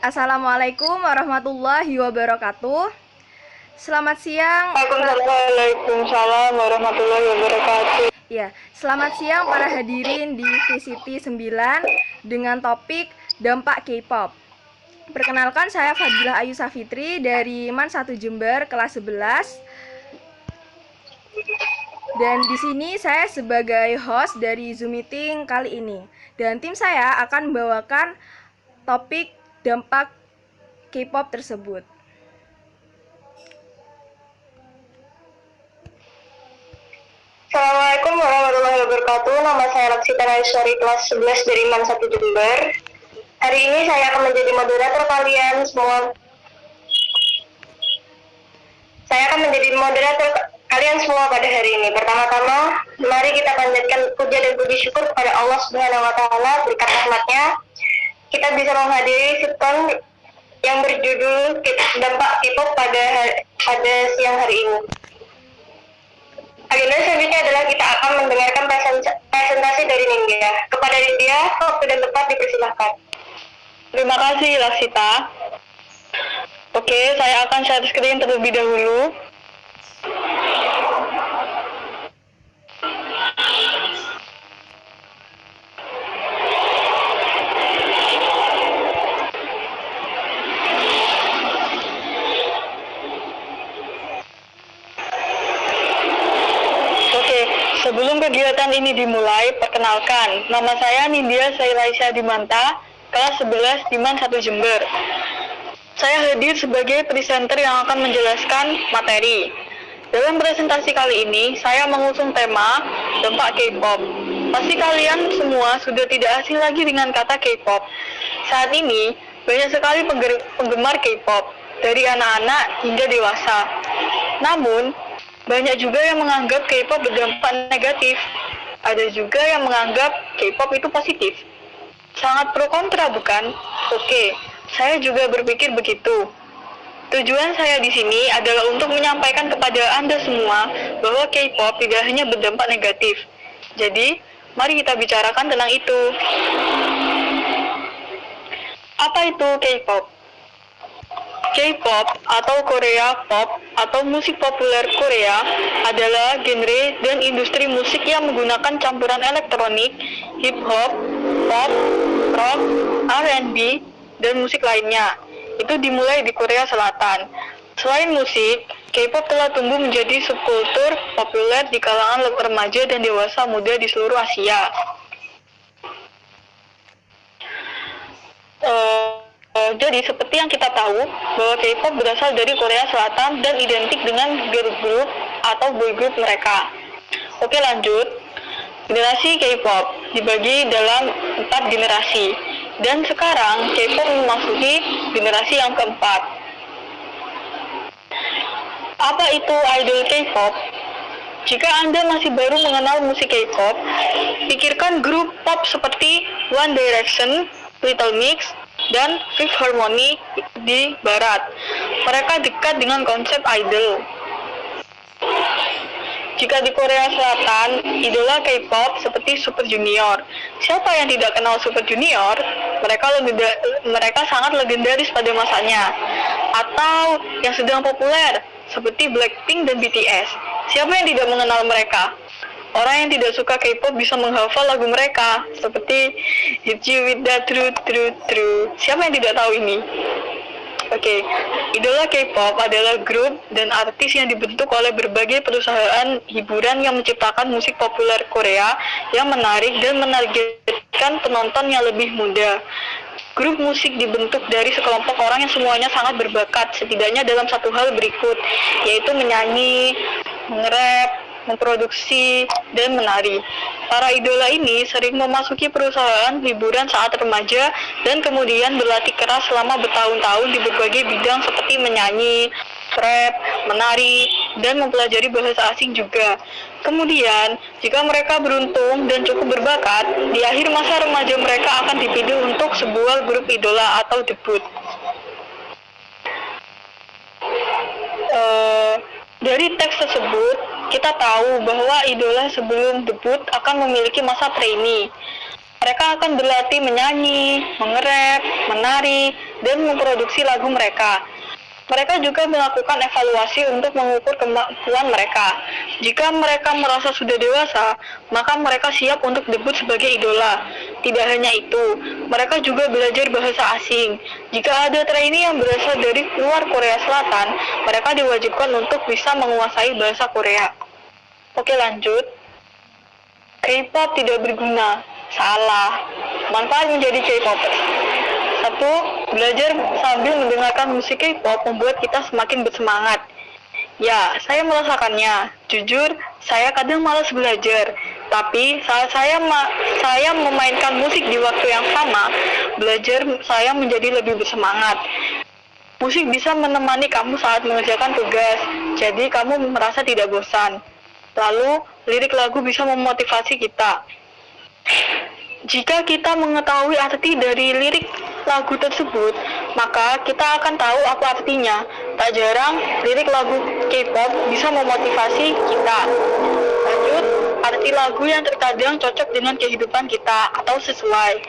Assalamualaikum warahmatullahi wabarakatuh. Selamat siang. Waalaikumsalam warahmatullahi wabarakatuh. Ya, selamat siang para hadirin di VCT 9 dengan topik dampak K-pop. Perkenalkan, saya Fadilah Ayu Safitri dari MAN 1 Jember kelas 11. Dan di sini saya sebagai host dari Zoom meeting kali ini. Dan tim saya akan membawakan topik dampak K-pop tersebut. Assalamualaikum warahmatullahi wabarakatuh. Nama saya Laksita Naiswari, kelas 11 dari MAN 1 Jember. Hari ini saya akan menjadi moderator kalian semua. Saya akan menjadi moderator kalian semua pada hari ini. Pertama-tama, mari kita panjatkan puja dan puji syukur kepada Allah Subhanahu wa taala berkat rahmatnya. Kita bisa menghadiri siton yang berjudul dampak K-pop pada siang hari ini. Agenda selanjutnya adalah kita akan mendengarkan presentasi dari Nindya. Kepada Nindya, waktu dan tempat dipersilahkan. Terima kasih, Laksita. Oke, saya akan share screen terlebih dahulu. Sebelum kegiatan ini dimulai, perkenalkan, nama saya Nindya Sailaisya Dimanta, kelas 11 di MAN 1 Jember. Saya hadir sebagai presenter yang akan menjelaskan materi. Dalam presentasi kali ini, saya mengusung tema dampak K-pop. Pasti kalian semua sudah tidak asing lagi dengan kata K-pop. Saat ini, banyak sekali penggemar K-pop, dari anak-anak hingga dewasa. Namun, banyak juga yang menganggap K-pop berdampak negatif. Ada juga yang menganggap K-pop itu positif. Sangat pro kontra, bukan? Oke, saya juga berpikir begitu. Tujuan saya di sini adalah untuk menyampaikan kepada Anda semua bahwa K-pop tidak hanya berdampak negatif. Jadi, mari kita bicarakan tentang itu. Apa itu K-pop? K-pop atau Korea Pop atau musik populer Korea adalah genre dan industri musik yang menggunakan campuran elektronik, hip hop, pop, rock, R&B, dan musik lainnya. Itu dimulai di Korea Selatan. Selain musik, K-pop telah tumbuh menjadi subkultur populer di kalangan remaja dan dewasa muda di seluruh Asia. Jadi seperti yang kita tahu bahwa K-pop berasal dari Korea Selatan dan identik dengan girl group atau boy group mereka. Oke, lanjut. Generasi K-pop dibagi dalam 4 generasi dan sekarang K-pop memasuki generasi yang keempat. Apa itu idol K-pop? Jika Anda masih baru mengenal musik K-pop, pikirkan grup pop seperti One Direction, Little Mix, dan Fifth Harmony di barat. Mereka dekat dengan konsep idol. Jika di Korea Selatan, idola K-pop seperti Super Junior. Siapa yang tidak kenal Super Junior? Mereka sangat legendaris pada masanya. Atau yang sedang populer, seperti Blackpink dan BTS. Siapa yang tidak mengenal mereka? Orang yang tidak suka K-pop bisa menghafal lagu mereka, seperti Hit You With That True True True. Siapa yang tidak tahu ini? Oke, idola K-pop adalah grup dan artis yang dibentuk oleh berbagai perusahaan hiburan yang menciptakan musik populer Korea yang menarik dan menargetkan penonton yang lebih muda. Grup musik dibentuk dari sekelompok orang yang semuanya sangat berbakat, setidaknya dalam satu hal berikut, yaitu menyanyi, nge-rap, memproduksi, dan menari. Para idola ini sering memasuki perusahaan hiburan saat remaja dan kemudian berlatih keras selama bertahun-tahun di berbagai bidang seperti menyanyi, rap, menari, dan mempelajari bahasa asing juga. Kemudian, jika mereka beruntung dan cukup berbakat, di akhir masa remaja mereka akan dipilih untuk sebuah grup idola atau debut. Dari teks tersebut, kita tahu bahwa idola sebelum debut akan memiliki masa trainee. Mereka akan berlatih menyanyi, mengerap, menari, dan memproduksi lagu mereka. Mereka juga melakukan evaluasi untuk mengukur kemampuan mereka. Jika mereka merasa sudah dewasa, maka mereka siap untuk debut sebagai idola. Tidak hanya itu, mereka juga belajar bahasa asing. Jika ada trainee yang berasal dari luar Korea Selatan, mereka diwajibkan untuk bisa menguasai bahasa Korea. Oke, lanjut. K-pop tidak berguna. Salah. Manfaat menjadi K-popers. 1. Belajar sambil mendengarkan musik K-pop membuat kita semakin bersemangat. Ya, saya merasakannya. Jujur, saya kadang malas belajar. Tapi saat saya memainkan musik di waktu yang sama, belajar saya menjadi lebih bersemangat. Musik bisa menemani kamu saat mengerjakan tugas, jadi kamu merasa tidak bosan. Lalu, lirik lagu bisa memotivasi kita. Jika kita mengetahui arti dari lirik lagu tersebut, maka kita akan tahu apa artinya. Tak jarang, lirik lagu K-pop bisa memotivasi kita. Lanjut, arti lagu yang terkadang cocok dengan kehidupan kita atau sesuai.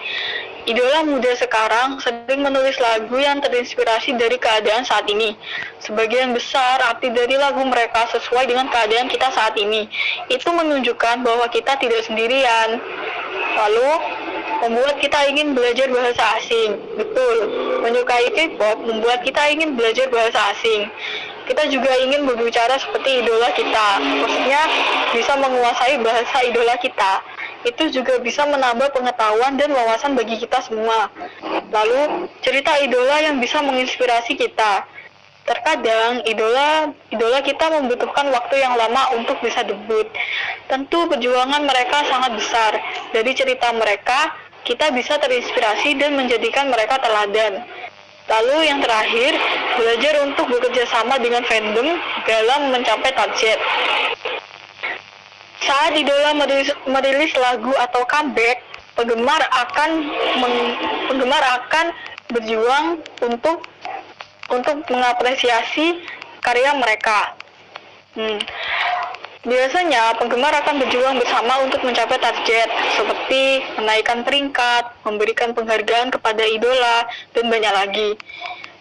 Idola muda sekarang sering menulis lagu yang terinspirasi dari keadaan saat ini. Sebagian besar arti dari lagu mereka sesuai dengan keadaan kita saat ini. Itu menunjukkan bahwa kita tidak sendirian. Lalu, membuat kita ingin belajar bahasa asing. Betul, menyukai K-pop membuat kita ingin belajar bahasa asing. Kita juga ingin berbicara seperti idola kita. Maksudnya, bisa menguasai bahasa idola kita. Itu juga bisa menambah pengetahuan dan wawasan bagi kita semua. Lalu, cerita idola yang bisa menginspirasi kita. Terkadang, idola kita membutuhkan waktu yang lama untuk bisa debut. Tentu perjuangan mereka sangat besar. Dari cerita mereka, kita bisa terinspirasi dan menjadikan mereka teladan. Lalu yang terakhir, belajar untuk bekerja sama dengan fandom dalam mencapai target. Saat idola merilis lagu atau comeback, penggemar akan berjuang untuk mengapresiasi karya mereka. Biasanya, penggemar akan berjuang bersama untuk mencapai target, seperti menaikkan peringkat, memberikan penghargaan kepada idola, dan banyak lagi.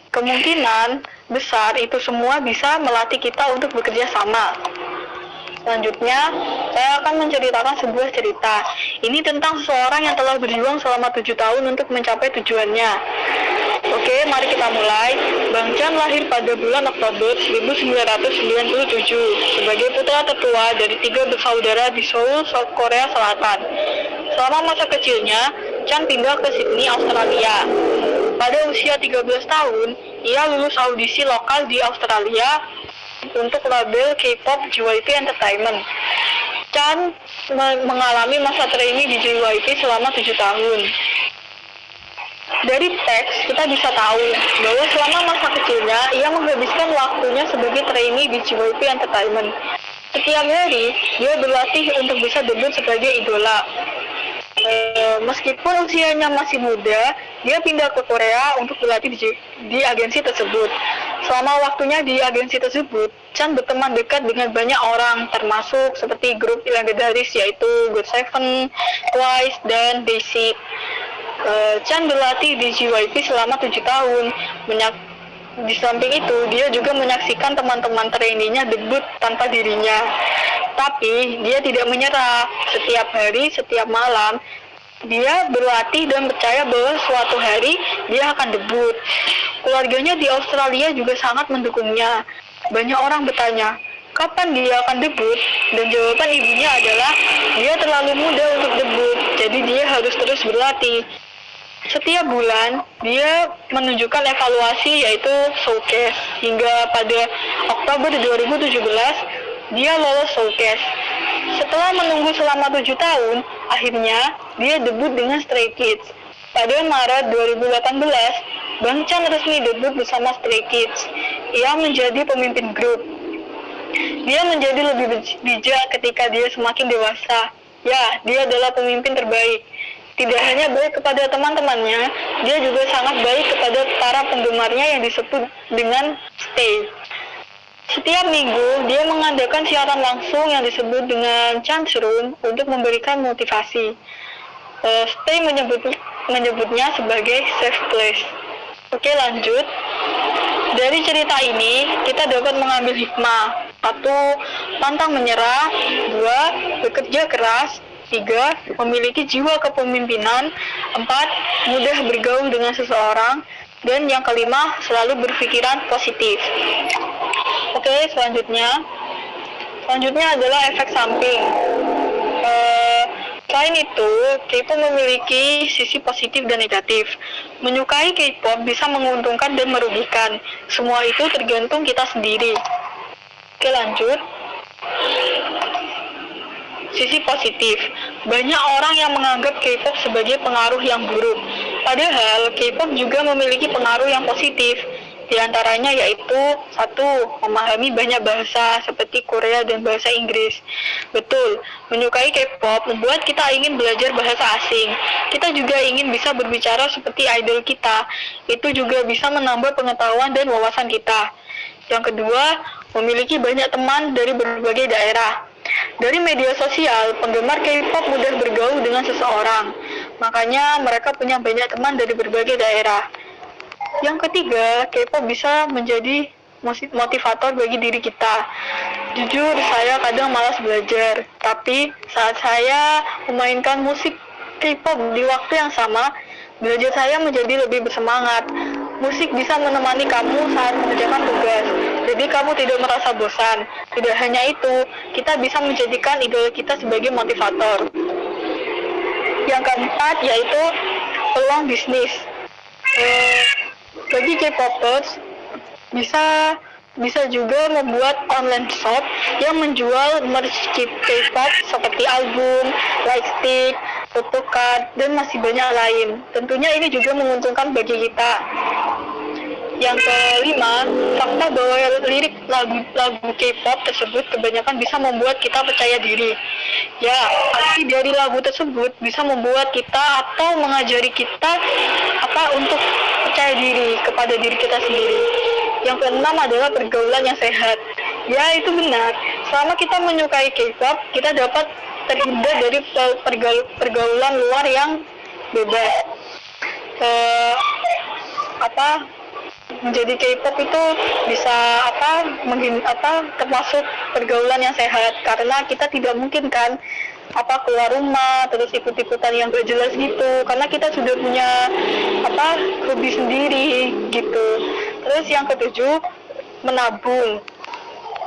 Kemungkinan besar itu semua bisa melatih kita untuk bekerja sama. Selanjutnya, saya akan menceritakan sebuah cerita. Ini tentang seseorang yang telah berjuang selama 7 tahun untuk mencapai tujuannya. Oke, mari kita mulai. Bang Chan lahir pada bulan Oktober 1997 sebagai putra tertua dari 3 bersaudara di Seoul, Korea Selatan. Selama masa kecilnya, Chan pindah ke Sydney, Australia. Pada usia 13 tahun, ia lulus audisi lokal di Australia untuk label K-pop JYP Entertainment. Chan mengalami masa trainee di JYP selama 7 tahun. Dari teks, kita bisa tahu bahwa selama masa kecilnya, ia menghabiskan waktunya sebagai trainee di JYP Entertainment. Setiap hari, dia berlatih untuk bisa debut sebagai idola. Meskipun usianya masih muda, dia pindah ke Korea untuk berlatih di agensi tersebut. Selama waktunya di agensi tersebut, Chan berteman dekat dengan banyak orang, termasuk seperti grup legendaris yaitu GOT7, Twice, dan Day6. Chan berlatih di JYP selama 7 tahun. Di samping itu, dia juga menyaksikan teman-teman trainee-nya debut tanpa dirinya. Tapi, dia tidak menyerah. Setiap hari, setiap malam, dia berlatih dan percaya bahwa suatu hari dia akan debut. Keluarganya di Australia juga sangat mendukungnya. Banyak orang bertanya, kapan dia akan debut? Dan jawaban ibunya adalah, dia terlalu muda untuk debut, jadi dia harus terus berlatih. Setiap bulan, dia menunjukkan evaluasi yaitu showcase. Hingga pada Oktober 2017, dia lolos showcase. Setelah menunggu selama 7 tahun, akhirnya dia debut dengan Stray Kids. Pada Maret 2018, Bang Chan resmi debut bersama Stray Kids. Ia menjadi pemimpin grup. Dia menjadi lebih bijak ketika dia semakin dewasa. Ya, dia adalah pemimpin terbaik. Tidak hanya baik kepada teman-temannya, dia juga sangat baik kepada para penggemarnya yang disebut dengan Stay. Setiap minggu, dia mengadakan siaran langsung yang disebut dengan Chance Room untuk memberikan motivasi. Stay menyebutnya sebagai safe place. Oke, lanjut. Dari cerita ini, kita dapat mengambil hikmah. 1. Pantang menyerah. 2. Bekerja keras. 3. Memiliki jiwa kepemimpinan. 4. Mudah bergaul dengan seseorang. Dan yang kelima, selalu berpikiran positif. Oke, selanjutnya adalah efek samping. Selain itu, K-pop memiliki sisi positif dan negatif. Menyukai K-pop bisa menguntungkan dan merugikan. Semua itu tergantung kita sendiri. Oke, lanjut. Sisi positif. Banyak orang yang menganggap K-pop sebagai pengaruh yang buruk. Padahal, K-pop juga memiliki pengaruh yang positif. Di antaranya yaitu 1. Memahami banyak bahasa seperti Korea dan bahasa Inggris. Betul, menyukai K-pop membuat kita ingin belajar bahasa asing. Kita juga ingin bisa berbicara seperti idol kita. Itu juga bisa menambah pengetahuan dan wawasan kita. Yang kedua, memiliki banyak teman dari berbagai daerah. Dari media sosial, penggemar K-pop mudah bergaul dengan seseorang. Makanya mereka punya banyak teman dari berbagai daerah. Yang ketiga, K-pop bisa menjadi motivator bagi diri kita. Jujur, saya kadang malas belajar, tapi saat saya memainkan musik K-pop di waktu yang sama, belajar saya menjadi lebih bersemangat. Musik bisa menemani kamu saat mengerjakan tugas, jadi kamu tidak merasa bosan. Tidak hanya itu, kita bisa menjadikan idola kita sebagai motivator. Yang keempat yaitu peluang bisnis. Bagi K-popers bisa juga membuat online shop yang menjual merch K-pop seperti album, lightstick, photocard, dan masih banyak lain. Tentunya ini juga menguntungkan bagi kita. Yang kelima, fakta bahwa lirik lagu K-pop tersebut kebanyakan bisa membuat kita percaya diri. Ya, arti dari lagu tersebut bisa membuat kita atau mengajari kita untuk percaya diri kepada diri kita sendiri. Yang keenam adalah pergaulan yang sehat. Ya, itu benar. Selama kita menyukai K-pop, kita dapat terhindar dari pergaulan luar yang bebas. Menjadi K-pop itu bisa termasuk pergaulan yang sehat, karena kita tidak mungkin kan keluar rumah terus ikut-ikutan yang gak jelas gitu, karena kita sudah punya hobi sendiri gitu. Terus yang ketujuh, menabung.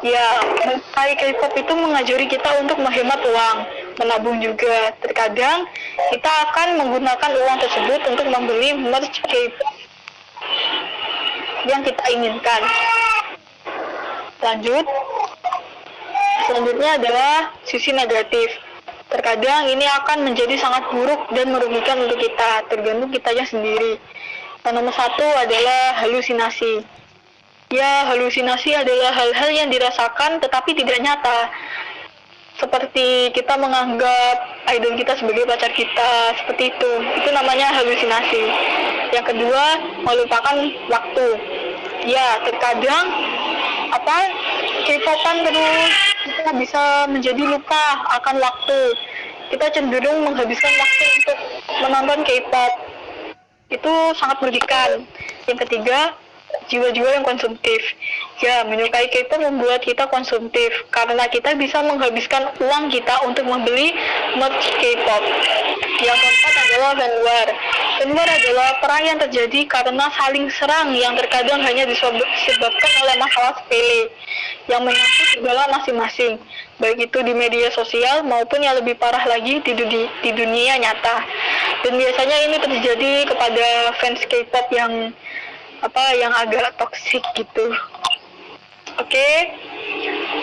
Ya, menyukai K-pop itu mengajari kita untuk menghemat uang, menabung juga. Terkadang kita akan menggunakan uang tersebut untuk membeli merch K-pop yang kita inginkan. Selanjutnya adalah sisi negatif. Terkadang ini akan menjadi sangat buruk dan merugikan untuk kita, tergantung kitanya sendiri. Yang nomor 1 adalah halusinasi. Ya, halusinasi adalah hal-hal yang dirasakan tetapi tidak nyata. Seperti kita menganggap idol kita sebagai pacar kita, seperti itu. Itu namanya halusinasi. Yang kedua, melupakan waktu. Ya, terkadang K-popan terus kita bisa menjadi lupa akan waktu. Kita cenderung menghabiskan waktu untuk menonton K-pop. Itu sangat merugikan. Yang ketiga, jiwa-jiwa yang konsumtif. Ya, menyukai K-pop membuat kita konsumtif karena kita bisa menghabiskan uang kita untuk membeli merch K-pop. Yang keempat adalah fanwar. Fanwar adalah perang yang terjadi karena saling serang yang terkadang hanya disebabkan oleh masalah sepele yang menyangkut segala masing-masing, baik itu di media sosial maupun yang lebih parah lagi di dunia nyata. Dan biasanya ini terjadi kepada fans K-pop yang agak toksik gitu. Oke,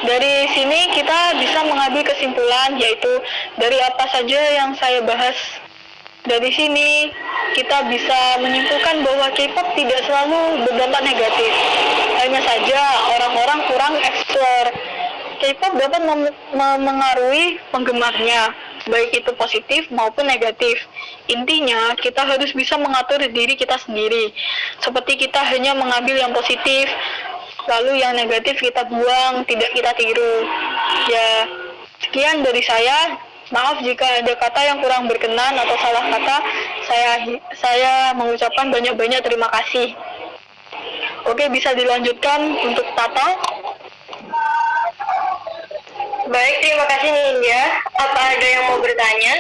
dari sini kita bisa mengambil kesimpulan, yaitu dari apa saja yang saya bahas dari sini kita bisa menyimpulkan bahwa K-pop tidak selalu berdampak negatif. Hanya saja orang-orang kurang eksplor. K-pop dapat memengaruhi penggemarnya, baik itu positif maupun negatif. Intinya, kita harus bisa mengatur diri kita sendiri. Seperti kita hanya mengambil yang positif, lalu yang negatif kita buang, tidak kita tiru. Ya, sekian dari saya. Maaf jika ada kata yang kurang berkenan atau salah kata. Saya mengucapkan banyak-banyak terima kasih. Oke, bisa dilanjutkan untuk Tata. Baik, terima kasih Ninja. Apa ada yang mau bertanya?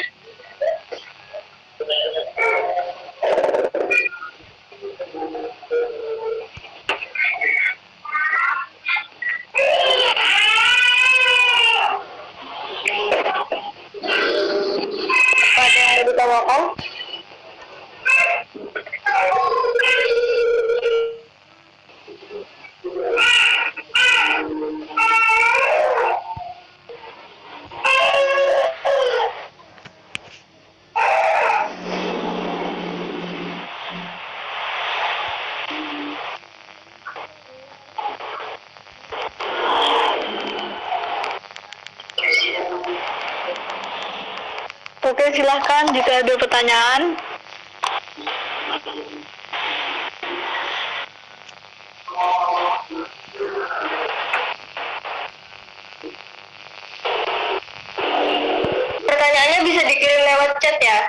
Ada yang mau ditanyakan? Oke, silahkan jika ada pertanyaan. Pertanyaannya bisa dikirim lewat chat ya.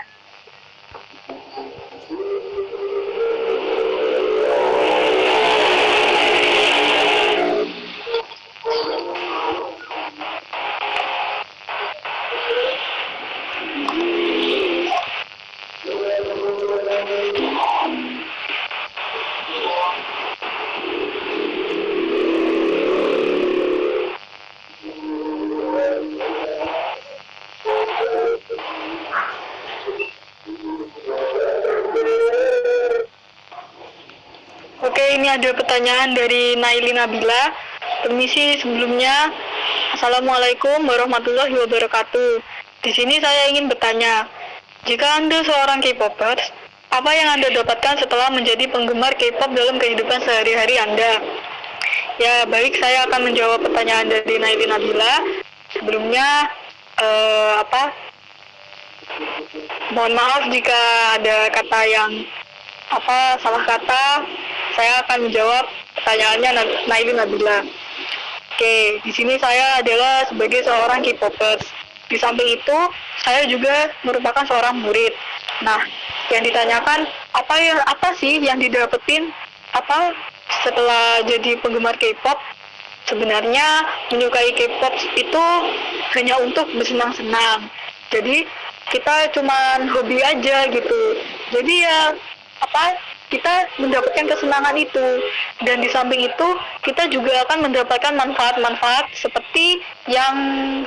Oke, ini ada pertanyaan dari Naili Nabila. Permisi sebelumnya. Assalamualaikum warahmatullahi wabarakatuh. Di sini saya ingin bertanya, jika Anda seorang K-popers, apa yang Anda dapatkan setelah menjadi penggemar K-pop dalam kehidupan sehari-hari Anda? Ya, baik, saya akan menjawab pertanyaan dari Naili Nabila. Sebelumnya, mohon maaf jika ada kata yang salah kata. Saya akan menjawab pertanyaannya Naili Nabila. Oke, di sini saya adalah sebagai seorang K-popers. Di samping itu, saya juga merupakan seorang murid. Nah, yang ditanyakan apa sih yang didapetin setelah jadi penggemar K-pop? Sebenarnya menyukai K-pop itu hanya untuk bersenang-senang. Jadi kita cuman hobi aja gitu. Jadi ya kita mendapatkan kesenangan itu, dan di samping itu kita juga akan mendapatkan manfaat-manfaat seperti yang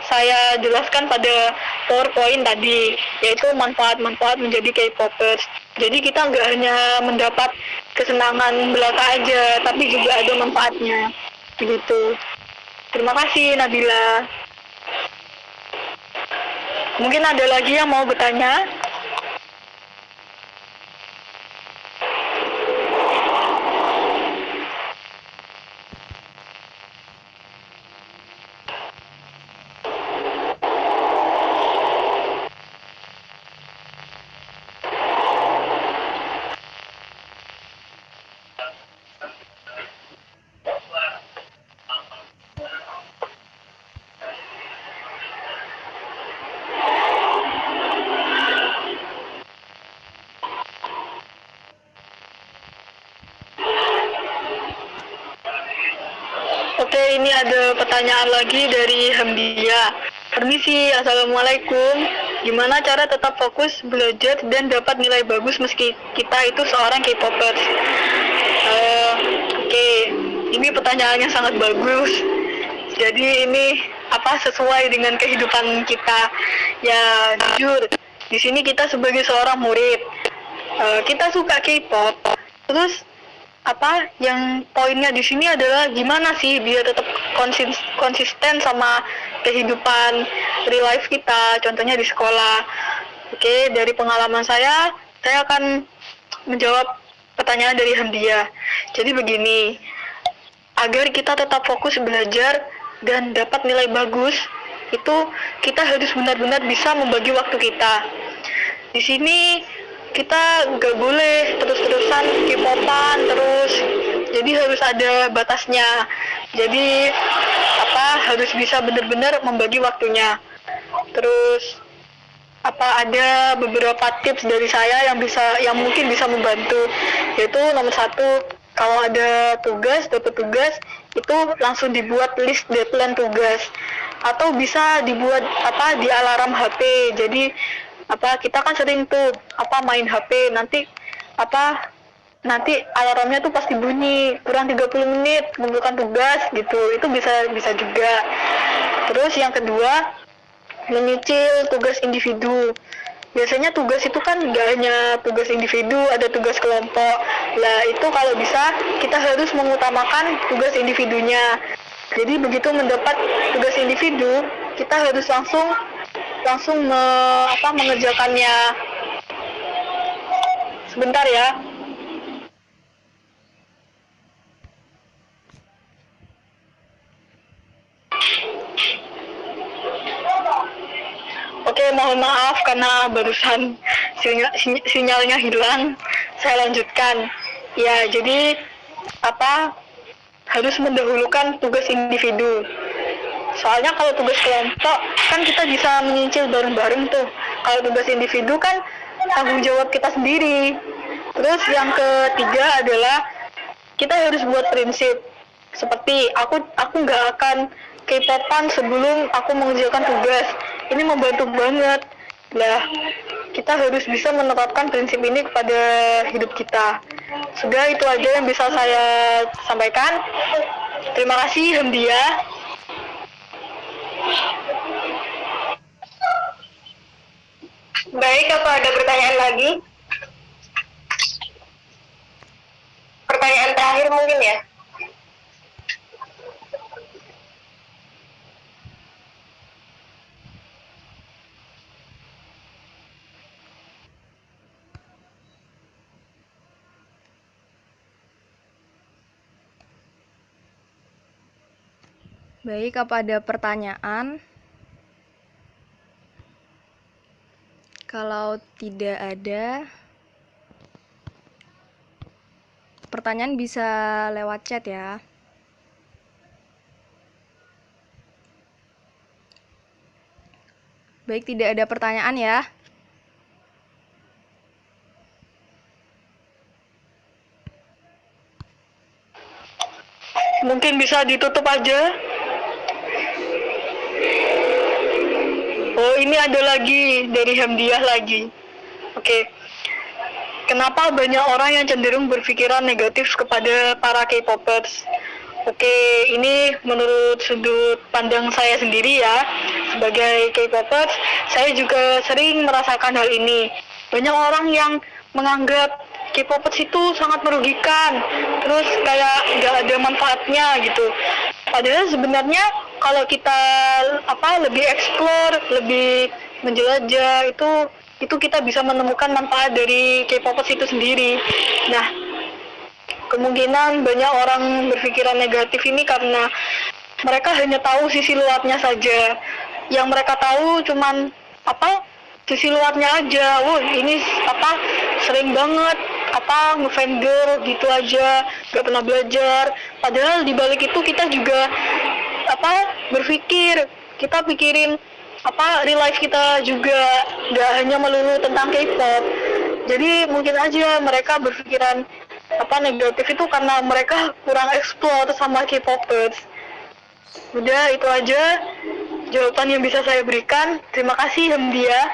saya jelaskan pada PowerPoint tadi, yaitu manfaat-manfaat menjadi K-popers. Jadi kita nggak hanya mendapat kesenangan belaka aja, tapi juga ada manfaatnya. Begitu. Terima kasih Nabila. Mungkin ada lagi yang mau bertanya? Oke, ini ada pertanyaan lagi dari Hamdia. Permisi, Assalamualaikum. Gimana cara tetap fokus belajar dan dapat nilai bagus meski kita itu seorang K-popers? Oke, ini pertanyaannya sangat bagus. Jadi ini sesuai dengan kehidupan kita. Ya, jujur, di sini kita sebagai seorang murid, kita suka K-pop. Terus yang poinnya di sini adalah gimana sih biar tetap konsisten sama kehidupan real life kita, contohnya di sekolah. Oke, dari pengalaman saya akan menjawab pertanyaan dari Hamdia. Jadi begini, agar kita tetap fokus belajar dan dapat nilai bagus, itu kita harus benar-benar bisa membagi waktu kita. Di sini kita nggak boleh terus-terusan K-popan terus, jadi harus ada batasnya. Jadi harus bisa benar-benar membagi waktunya. Terus ada beberapa tips dari saya yang mungkin bisa membantu, yaitu nomor satu, kalau ada dapat tugas itu langsung dibuat list deadline tugas, atau bisa dibuat di alarm HP. Jadi kita kan sering tuh main HP, nanti alarmnya tuh pasti bunyi kurang 30 menit mengumpulkan tugas gitu, itu bisa bisa juga. Terus yang kedua, menyicil tugas individu. Biasanya tugas itu kan nggak hanya tugas individu, ada tugas kelompok. Lah itu kalau bisa kita harus mengutamakan tugas individunya. Jadi begitu mendapat tugas individu, kita harus langsung mengerjakannya. Sebentar ya. Oke, mohon maaf karena barusan sinyalnya hilang. Saya lanjutkan. Ya, jadi harus mendahulukan tugas individu. Soalnya kalau tugas kelompok kan kita bisa menyicil bareng-bareng tuh. Kalau tugas individu kan tanggung jawab kita sendiri. Terus yang ketiga adalah kita harus buat prinsip. Seperti aku nggak akan K-popan sebelum aku mengerjakan tugas. Ini membantu banget. Nah, kita harus bisa menerapkan prinsip ini kepada hidup kita. Sudah, itu aja yang bisa saya sampaikan. Terima kasih, Hamdia. Baik, apa ada pertanyaan lagi? Pertanyaan terakhir mungkin ya? Baik, apa ada pertanyaan? Kalau tidak ada, pertanyaan bisa lewat chat ya. Baik, tidak ada pertanyaan ya. Mungkin bisa ditutup aja. Oh, ini ada lagi dari Hamdiah lagi. Oke. Kenapa banyak orang yang cenderung berpikiran negatif kepada para K-popers? Oke, ini menurut sudut pandang saya sendiri ya. Sebagai K-popers, saya juga sering merasakan hal ini. Banyak orang yang menganggap K-popers itu sangat merugikan, terus kayak nggak ada manfaatnya gitu. Padahal sebenarnya kalau kita lebih explore, lebih menjelajah, itu kita bisa menemukan manfaat dari K-popers itu sendiri. Nah, kemungkinan banyak orang berpikiran negatif ini karena mereka hanya tahu sisi luarnya saja. Yang mereka tahu cuman sisi luarnya aja. Wah, ini sering banget ngefan girl gitu aja, gak pernah belajar. Padahal di balik itu kita juga berpikir, kita pikirin real life kita juga, gak hanya melulu tentang K-pop. Jadi mungkin aja mereka berpikiran negatif itu karena mereka kurang explore sama K-popers. Udah, itu aja jawaban yang bisa saya berikan. Terima kasih, Hamdia.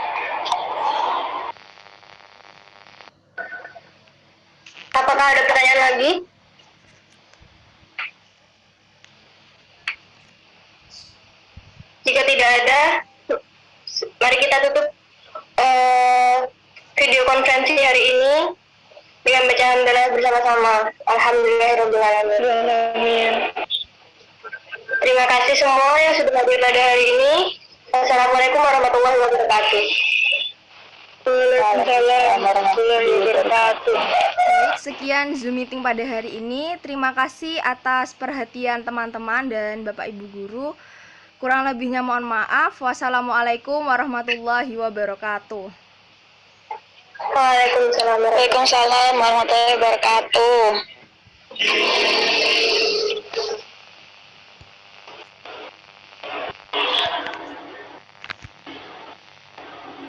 Apakah ada pertanyaan lagi? Jika tidak ada, mari kita tutup video konferensi hari ini dengan baca hamdalah bersama-sama. Alhamdulillahirrahmanirrahim. Terima kasih semua yang sudah hadir pada hari ini. Assalamualaikum warahmatullahi wabarakatuh. Waalaikumsalam warahmatullahi wabarakatuh. Baik, sekian Zoom meeting pada hari ini. Terima kasih atas perhatian teman-teman dan Bapak Ibu guru. Kurang lebihnya mohon maaf. Wassalamualaikum warahmatullahi wabarakatuh. Waalaikumsalam warahmatullahi wabarakatuh.